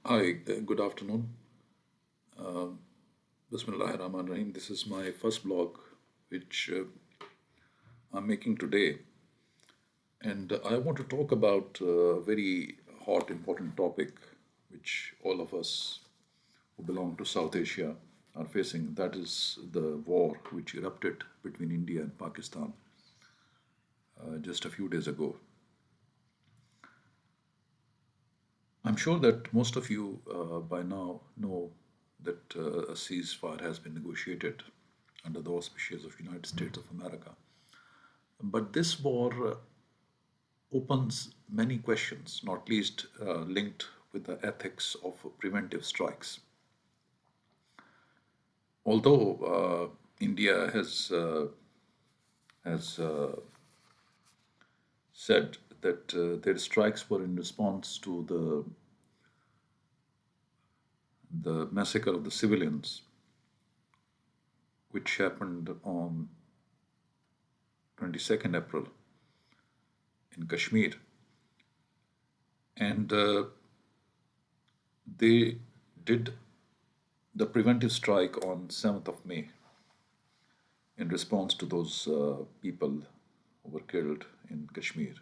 Hi, good afternoon. Bismillahirrahmanirrahim. This is my first blog, which I'm making today. And I want to talk about a very hot, important topic, which all of us who belong to South Asia are facing. That is the war which erupted between India and Pakistan just a few days ago. I'm sure that most of you by now know that a ceasefire has been negotiated under the auspices of United States of America. But this war opens many questions, not least linked with the ethics of preventive strikes. Although India has said that their strikes were in response to the massacre of the civilians, which happened on 22nd April in Kashmir, and they did the preventive strike on 7th of May in response to those people who were killed in Kashmir,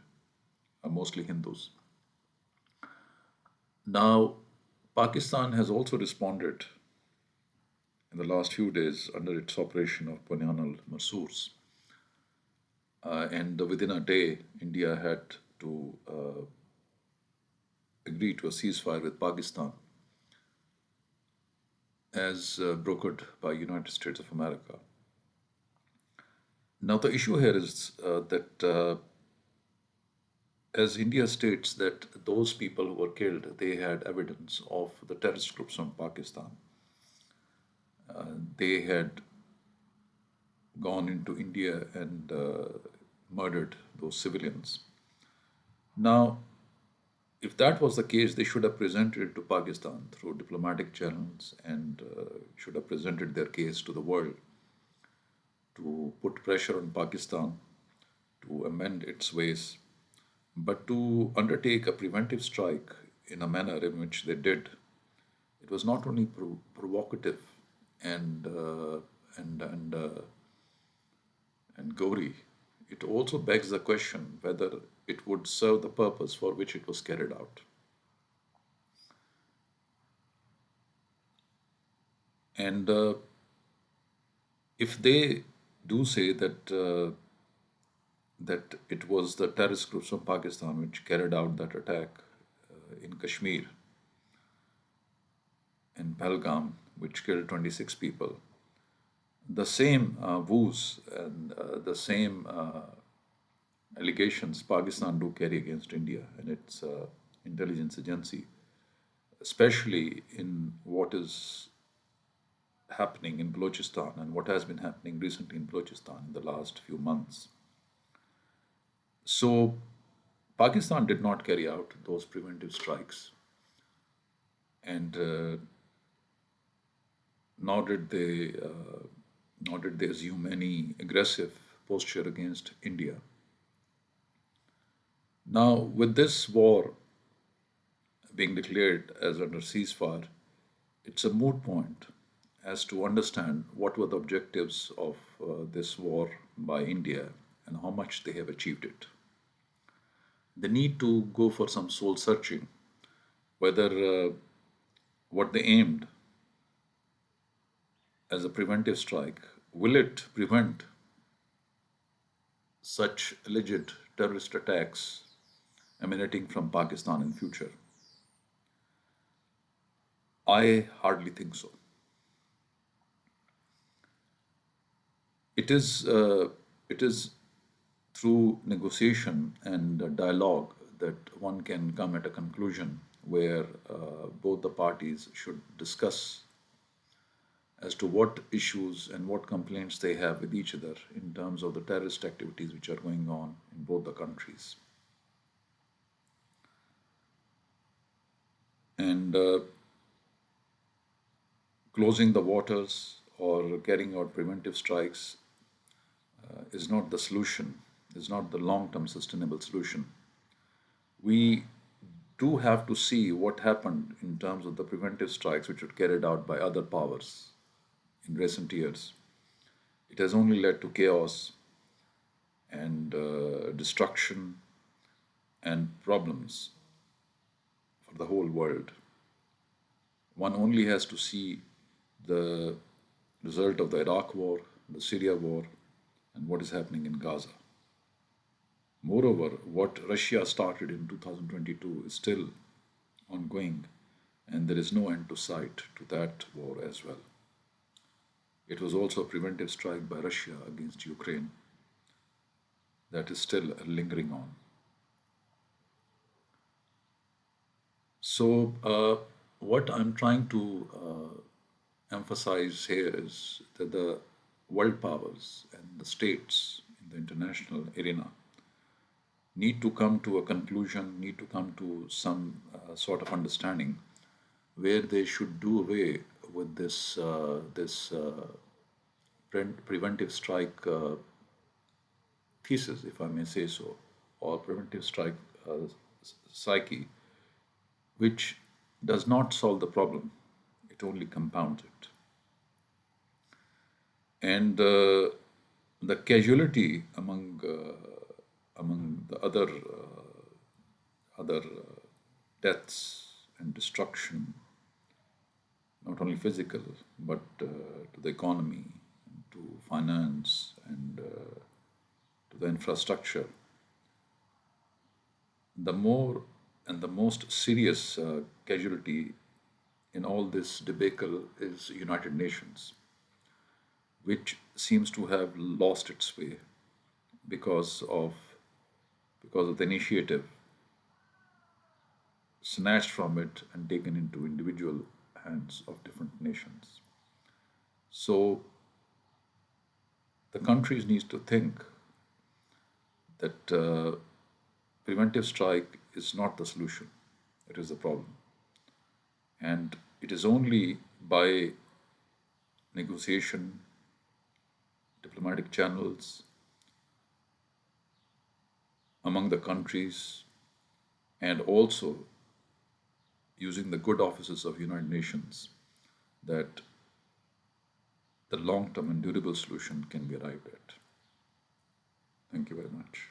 mostly Hindus. Now, Pakistan has also responded in the last few days under its operation of Bunyan al Mansours. And within a day, India had to agree to a ceasefire with Pakistan as brokered by United States of America. Now, the issue here is that as India states that those people who were killed, they had evidence of the terrorist groups from Pakistan. They had gone into India and murdered those civilians. Now, if that was the case, they should have presented it to Pakistan through diplomatic channels and should have presented their case to the world to put pressure on Pakistan to amend its ways. But to undertake a preventive strike in a manner in which they did, it was not only provocative and uh, and and uh, and gory. It also begs the question whether it would serve the purpose for which it was carried out. And if they do say that it was the terrorist groups from Pakistan which carried out that attack in Kashmir in Pahalgam, which killed 26 people, the same woos and the same allegations Pakistan do carry against India and its intelligence agency, especially in what is happening in Balochistan and what has been happening recently in Balochistan in the last few months. So, Pakistan did not carry out those preventive strikes, and nor did they nor did they assume any aggressive posture against India. Now, with this war being declared as under ceasefire, it's a moot point as to understand what were the objectives of this war by India and how much they have achieved it. The need to go for some soul searching, whether what they aimed as a preventive strike, will it prevent such alleged terrorist attacks emanating from Pakistan in future? I hardly think so. It is uh, it is through negotiation and dialogue that one can come at a conclusion where both the parties should discuss as to what issues and what complaints they have with each other in terms of the terrorist activities which are going on in both the countries. And closing the waters or carrying out preventive strikes is not the solution, is not the long term sustainable solution. We do have to see what happened in terms of the preventive strikes which were carried out by other powers in recent years. It has only led to chaos and destruction and problems for the whole world. One only has to see the result of the Iraq war, the Syria war, and what is happening in Gaza. Moreover, what Russia started in 2022 is still ongoing, and there is no end to sight to that war as well. It was also a preventive strike by Russia against Ukraine that is still lingering on. So, what I'm trying to emphasize here is that the world powers and the states in the international arena need to come to a conclusion, need to come to some sort of understanding where they should do away with this preventive strike thesis, if I may say so, or preventive strike psyche, which does not solve the problem, it only compounds it. And the casualty among the other deaths and destruction, not only physical but to the economy, to finance, and to the infrastructure, the more and the most serious casualty in all this debacle is United Nations, which seems to have lost its way because of because of the initiative snatched from it and taken into individual hands of different nations. So the countries need to think that preventive strike is not the solution; it is the problem, and it is only by negotiation, diplomatic channels among the countries, and also using the good offices of United Nations that the long-term and durable solution can be arrived at. Thank you very much.